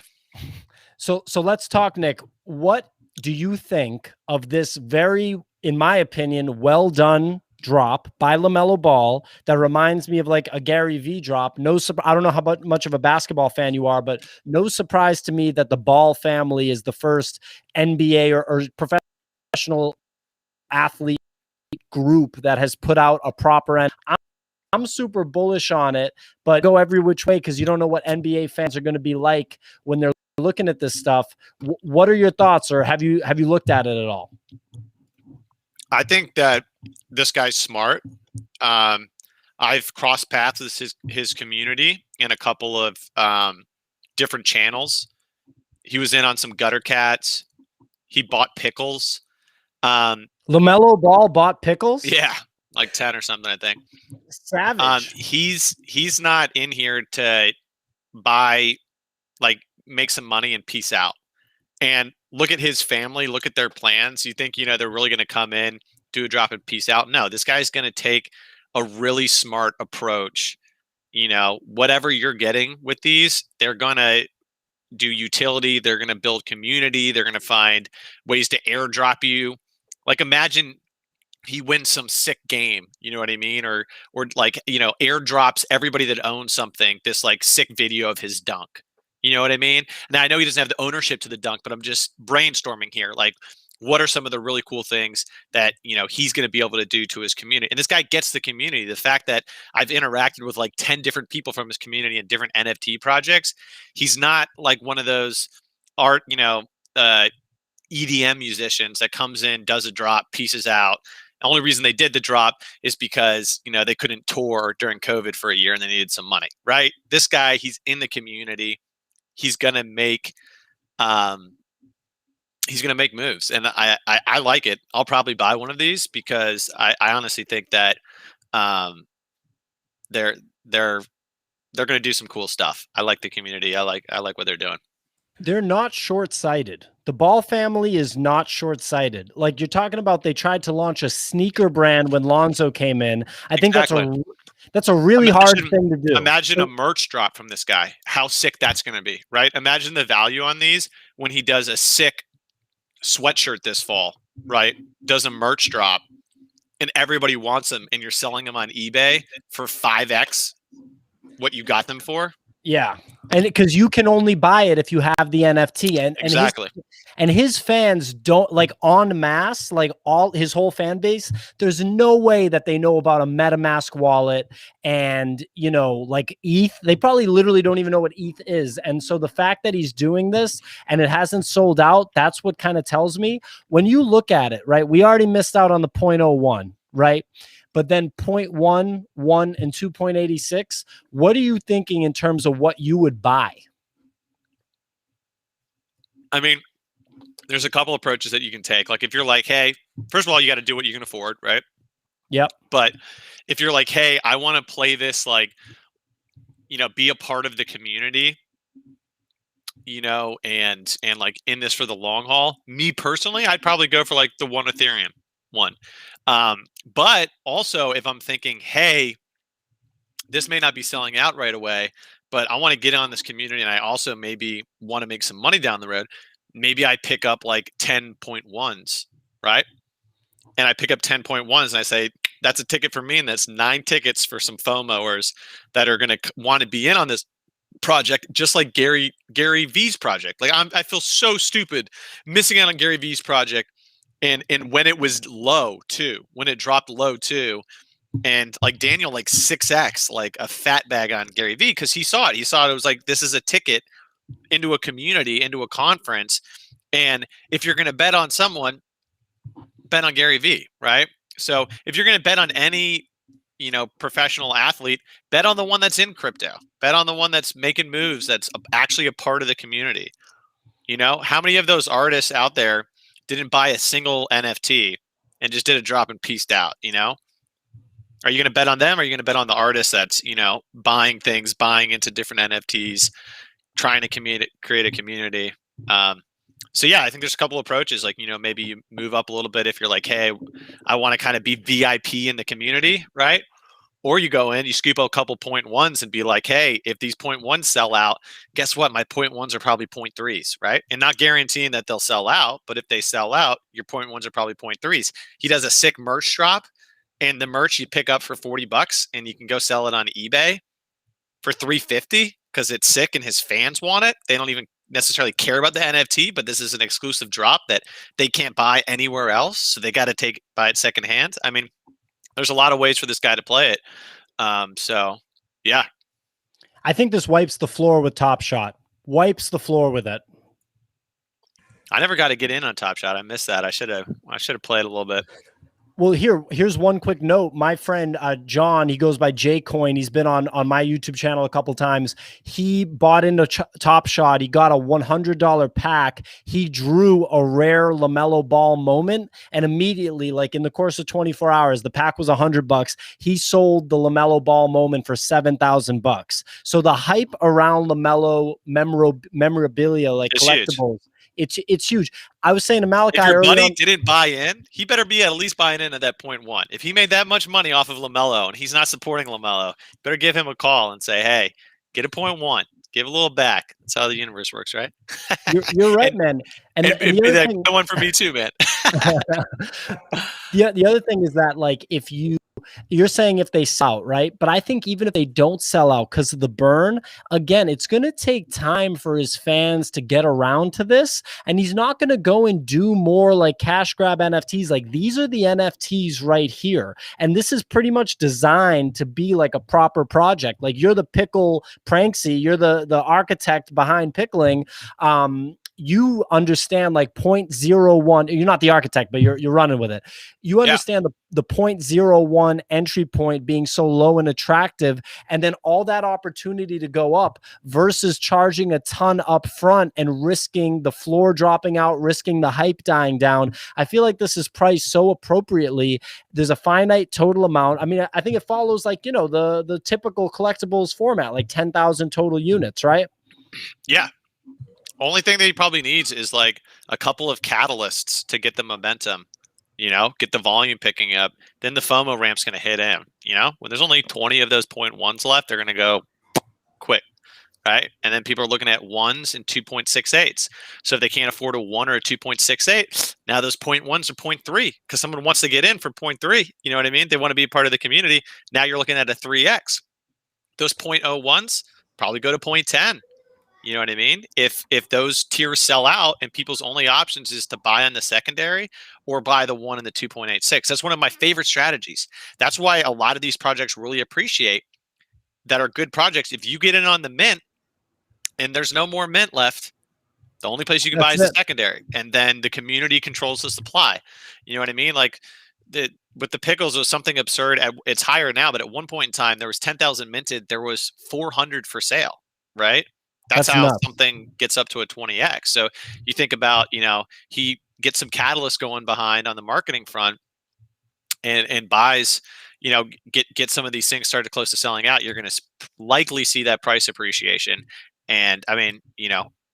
So let's talk, Nick. What do you think of this very, in my opinion, well done drop by Lamelo Ball that reminds me of like a Gary V drop? I don't know how much of a basketball fan you are, but no surprise to me that the Ball family is the first NBA or professional athlete group that has put out a proper end. I'm super bullish on it, but go every which way because you don't know what NBA fans are going to be like when they're looking at this stuff. What are your thoughts, or have you looked at it at all? I think that this guy's smart. I've crossed paths with his community in a couple of different channels. He was in on some gutter cats. He bought pickles. Lamelo Ball bought pickles? Yeah, like 10 or something, I think. Savage. He's not in here to buy, like, make some money and peace out. And look at his family, look at their plans. You think, they're really going to come in, do a drop and peace out? No, this guy's going to take a really smart approach. Whatever you're getting with these, they're going to do utility. They're going to build community. They're going to find ways to airdrop you. Like, imagine he wins some sick game, you know what I mean? Or like, airdrops everybody that owns something this like sick video of his dunk. You know what I mean? Now, I know he doesn't have the ownership to the dunk, but I'm just brainstorming here. Like, what are some of the really cool things that, he's going to be able to do to his community? And this guy gets the community. The fact that I've interacted with like 10 different people from his community and different NFT projects, he's not like one of those art, EDM musicians that comes in, does a drop, pieces out. The only reason they did the drop is because, they couldn't tour during COVID for a year and they needed some money, right? This guy, he's in the community. He's gonna make moves, and I like it. I'll probably buy one of these because I honestly think that they're gonna do some cool stuff. I like the community. I like what they're doing. They're not short-sighted. The Ball family is not short-sighted. Like you're talking about, they tried to launch a sneaker brand when Lonzo came in. I think that's a really hard thing to do. Imagine a merch drop from this guy. How sick that's going to be, right? Imagine the value on these when he does a sick sweatshirt this fall, right? Does a merch drop and everybody wants them and you're selling them on eBay for 5x what you got them for. Yeah. And because you can only buy it if you have the NFT. And exactly. And his fans don't, like, en masse, like his whole fan base, there's no way that they know about a MetaMask wallet and, like ETH. They probably literally don't even know what ETH is. And so the fact that he's doing this and it hasn't sold out, that's what kind of tells me. When you look at it, right, we already missed out on the 0.01, right? But then 0.1, 1, and 2.86, what are you thinking in terms of what you would buy? I mean, there's a couple approaches that you can take. Like, if you're like, hey, first of all, you got to do what you can afford, right? Yep. But if you're like, hey, I want to play this, like, be a part of the community, and like in this for the long haul, me personally, I'd probably go for like the 1 Ethereum one. But also if I'm thinking, hey, this may not be selling out right away, but I want to get on this community and I also maybe want to make some money down the road, maybe I pick up like 10.1s, right? and I pick up 10.1s and I say, that's a ticket for me, and that's 9 tickets for some FOMOers that are going to want to be in on this project, just like Gary V's project. Like I feel so stupid missing out on Gary V's project, and when it was low too, when it dropped low too, and like Daniel like 6x like a fat bag on Gary V because he saw it. He saw it was like, this is a ticket into a community, into a conference, and if you're going to bet on someone, bet on Gary V, right? So if you're going to bet on any, professional athlete, bet on the one that's in crypto. Bet on the one that's making moves, that's actually a part of the community. How many of those artists out there didn't buy a single NFT and just did a drop and pieced out? Are you going to bet on them? Or are you going to bet on the artist that's, buying things, buying into different NFTs, trying to create a community? So yeah, I think there's a couple approaches. Like, maybe you move up a little bit if you're like, hey, I want to kind of be VIP in the community, right? Or you go in, you scoop a couple 0.1s and be like, hey, if these 0.1s sell out, guess what? My 0.1s are probably 0.3s, right? And not guaranteeing that they'll sell out, but if they sell out, your 0.1s are probably 0.3s. He does a sick merch drop, and the merch you pick up for $40, and you can go sell it on eBay for $350 because it's sick and his fans want it. They don't even necessarily care about the NFT, but this is an exclusive drop that they can't buy anywhere else, so they got to buy it secondhand. I mean, there's a lot of ways for this guy to play it. So yeah, I think this wipes the floor with Top Shot. Wipes the floor with it. I never got to get in on Top Shot. I missed that. I should have played a little bit. Well, here's one quick note. My friend John, he goes by Jcoin. He's been on my YouTube channel a couple times. He bought into Top Shot. He got a $100 pack. He drew a rare Lamelo Ball moment, and immediately, like in the course of 24 hours, the pack was $100. He sold the Lamelo Ball moment for $7,000. So the hype around Lamelo memorabilia, like it's collectibles. Huge. It's huge. I was saying to Malachi, if your buddy didn't buy in, he better be at least buying in at that 0.1. If he made that much money off of Lamelo and he's not supporting Lamelo, better give him a call and say, hey, get a 0.1, give a little back. That's how the universe works, right? You're right, man. And the other thing, one for me too, man. the other thing is that, like, if you're saying if they sell out, right? But I think even if they don't sell out because of the burn, again, it's going to take time for his fans to get around to this. And he's not going to go and do more like cash grab NFTs. Like, these are the NFTs right here. And this is pretty much designed to be like a proper project. Like, you're the Pickle Pranksy, you're the architect behind Pickling. You understand like 0.01. You're not the architect, but you're running with it. You understand the 0.01 entry point being so low and attractive, and then all that opportunity to go up versus charging a ton up front and risking the floor dropping out, risking the hype dying down. I feel like this is priced so appropriately. There's a finite total amount. I mean, I think it follows like, the typical collectibles format, like 10,000 total units, right? Yeah. Only thing that he probably needs is like a couple of catalysts to get the momentum, get the volume picking up. Then the FOMO ramp's going to hit in, when there's only 20 of those 0.1s left, they're going to go quick, right? And then people are looking at 1s and 2.68s. So if they can't afford a 1 or a 2.68, now those 0.1s are 0.3 because someone wants to get in for 0.3. You know what I mean? They want to be a part of the community. Now you're looking at a 3x. Those 0.01s probably go to 0.10. You know what I mean? If those tiers sell out and people's only options is to buy on the secondary or buy the 1 and the 2.86, that's one of my favorite strategies. That's why a lot of these projects really appreciate that are good projects. If you get in on the mint and there's no more mint left, the only place you can buy is the secondary, and then the community controls the supply. You know what I mean? Like with the pickles, it was something absurd. It's higher now, but at one point in time, there was 10,000 minted. There was 400 for sale, right? That's how nuts. Something gets up to a 20x. So you think about, he gets some catalyst going behind on the marketing front and buys, get some of these things started close to selling out. You're going to likely see that price appreciation. And I mean,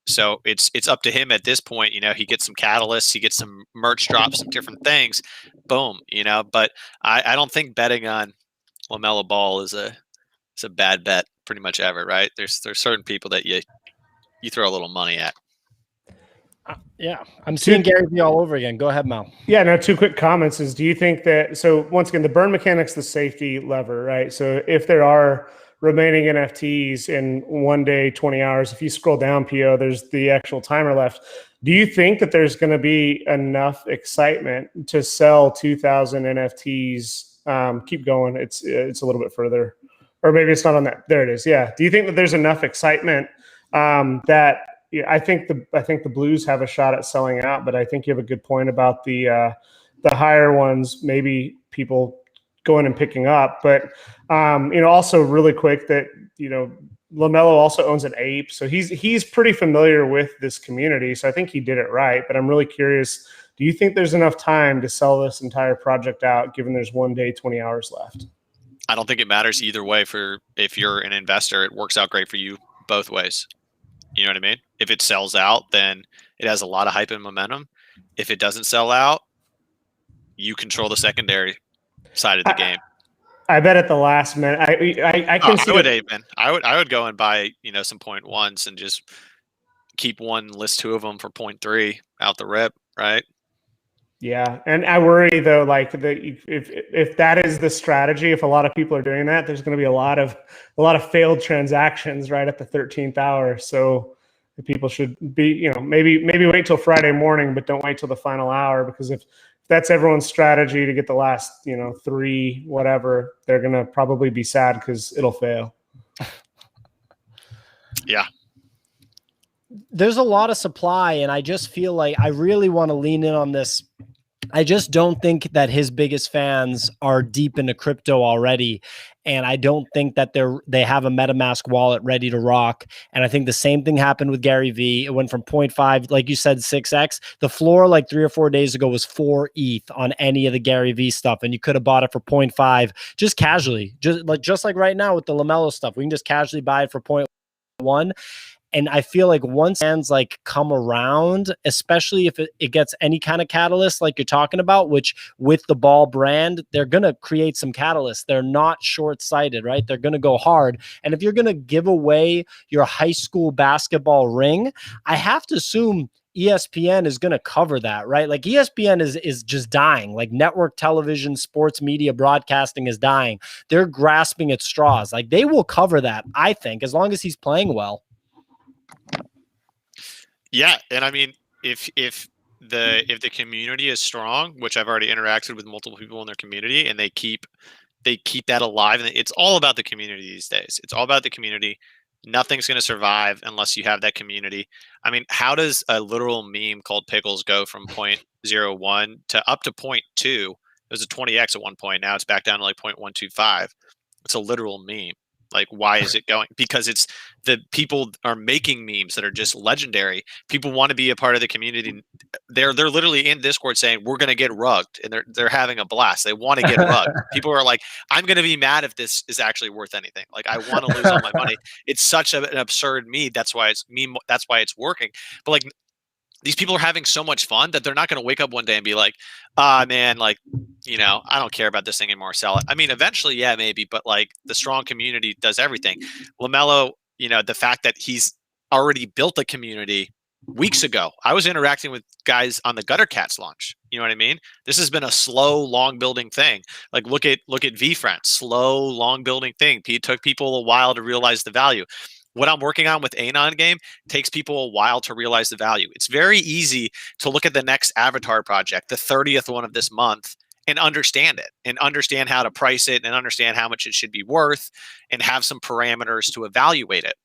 so it's up to him at this point. He gets some catalysts, he gets some merch drops, some different things. Boom, but I don't think betting on Lamelo Ball is a bad bet pretty much ever, right? There's certain people that you throw a little money at. Yeah, I'm seeing Gary Vee all over again. Go ahead, Mal. Yeah, no, two quick comments is, do you think that, so once again, the burn mechanic's the safety lever, right? So if there are remaining NFTs in 1 day, 20 hours, if you scroll down, PO, there's the actual timer left. Do you think that there's going to be enough excitement to sell 2,000 NFTs? Keep going. It's a little bit further, or maybe it's not on that. There it is. Yeah. Do you think that there's enough excitement that yeah, I think the Blues have a shot at selling out, but I think you have a good point about the higher ones, maybe people going and picking up. But also really quick that Lamelo also owns an ape, so he's pretty familiar with this community. So I think he did it right. But I'm really curious. Do you think there's enough time to sell this entire project out, given there's 1 day, 20 hours left? I don't think it matters either way. For if you're an investor, it works out great for you both ways. You know what I mean? If it sells out, then it has a lot of hype and momentum. If it doesn't sell out, you control the secondary side of the game. I bet at the last minute, I can see. I would go and buy some 0.1s and just keep one, list two of them for 0.3 out the rip, right? Yeah, and I worry though, like if that is the strategy, if a lot of people are doing that, there's going to be a lot of failed transactions right at the 13th hour. So people should be, maybe wait till Friday morning, but don't wait till the final hour, because if that's everyone's strategy to get the last 3 whatever, they're going to probably be sad because it'll fail. Yeah. There's a lot of supply, and I just feel like I really want to lean in on this. I just don't think that his biggest fans are deep into crypto already. And I don't think that they have a MetaMask wallet ready to rock. And I think the same thing happened with Gary Vee. It went from 0.5, like you said, 6x. The floor like 3 or 4 days ago was 4 ETH on any of the Gary Vee stuff. And you could have bought it for 0.5 just casually, just like right now with the Lamelo stuff. We can just casually buy it for 0.1. And I feel like once fans like come around, especially if it gets any kind of catalyst like you're talking about, which with the Ball brand, they're going to create some catalysts. They're not short-sighted, right? They're going to go hard. And if you're going to give away your high school basketball ring, I have to assume ESPN is going to cover that, right? Like ESPN is just dying. Like network television, sports media, broadcasting is dying. They're grasping at straws. Like they will cover that, I think, as long as he's playing well. Yeah, and I mean, if the community is strong, which I've already interacted with multiple people in their community, and they keep that alive, and it's all about the community these days. It's all about the community. Nothing's going to survive unless you have that community. I mean, how does a literal meme called Pickles go from 0.01 to up to 0.2? It was a 20x at one point. Now it's back down to like 0.125. It's a literal meme. Like, why is it going? Because it's the people are making memes that are just legendary. People want to be a part of the community. They're literally in Discord saying we're going to get rugged, and they're having a blast. They want to get rugged. People are like, I'm going to be mad if this is actually worth anything. Like, I want to lose all my money. It's such an absurd meme. That's why it's meme. That's why it's working. But like, these people are having so much fun that they're not going to wake up one day and be like, man, like, I don't care about this thing anymore. Sell it. I mean, eventually, yeah, maybe, but like the strong community does everything. Lamelo, the fact that he's already built a community weeks ago. I was interacting with guys on the Gutter Cats launch. You know what I mean? This has been a slow, long building thing. Like look at VFriend, slow, long building thing. It took people a while to realize the value. What I'm working on with Anon Game takes people a while to realize the value. It's very easy to look at the next Avatar project, the 30th one of this month, and understand it, and understand how to price it, and understand how much it should be worth, and have some parameters to evaluate it.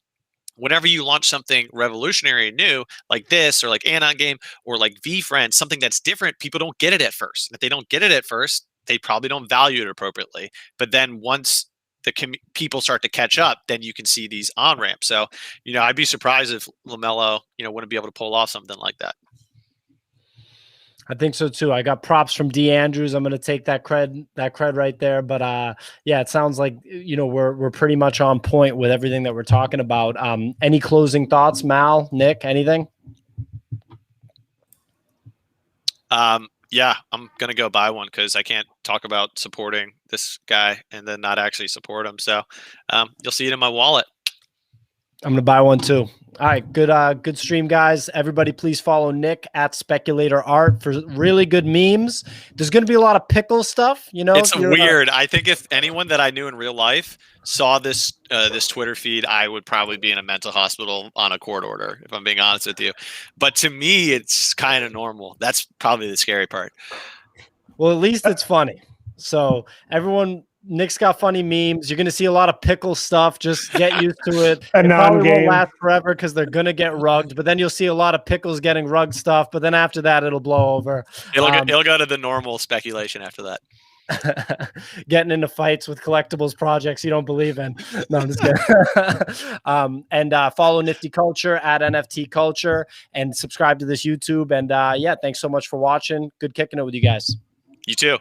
Whenever you launch something revolutionary and new, like this, or like Anon Game, or like VFriend, something that's different, people don't get it at first. If they don't get it at first, they probably don't value it appropriately. But then once the people start to catch up, then you can see these on ramps. So, I'd be surprised if Lamelo, wouldn't be able to pull off something like that. I think so too. I got props from D Andrews. I'm going to take that cred right there. But yeah, it sounds like, we're pretty much on point with everything that we're talking about. Any closing thoughts, Mal, Nick, anything? Yeah, I'm going to go buy one because I can't talk about supporting this guy and then not actually support him. So you'll see it in my wallet. I'm going to buy one too. All right, good stream, guys. Everybody, please follow Nick at Speculator Art for really good memes. There's going to be a lot of pickle stuff, you know. It's weird. I think if anyone that I knew in real life saw this this Twitter feed, I would probably be in a mental hospital on a court order, if I'm being honest with you. But to me, it's kind of normal. That's probably the scary part. Well, at least it's funny. So everyone, Nick's got funny memes. You're going to see a lot of pickle stuff. Just get used to it. A It probably won't non-game. last forever because they're going to get rugged. But then you'll see a lot of pickles getting rugged stuff. But then after that, it'll blow over. It'll go to the normal speculation after that. Getting into fights with collectibles projects you don't believe in. No, I'm just kidding. And follow Nifty Culture at NFT Culture and subscribe to this YouTube. And yeah, thanks so much for watching. Good kicking it with you guys. You too.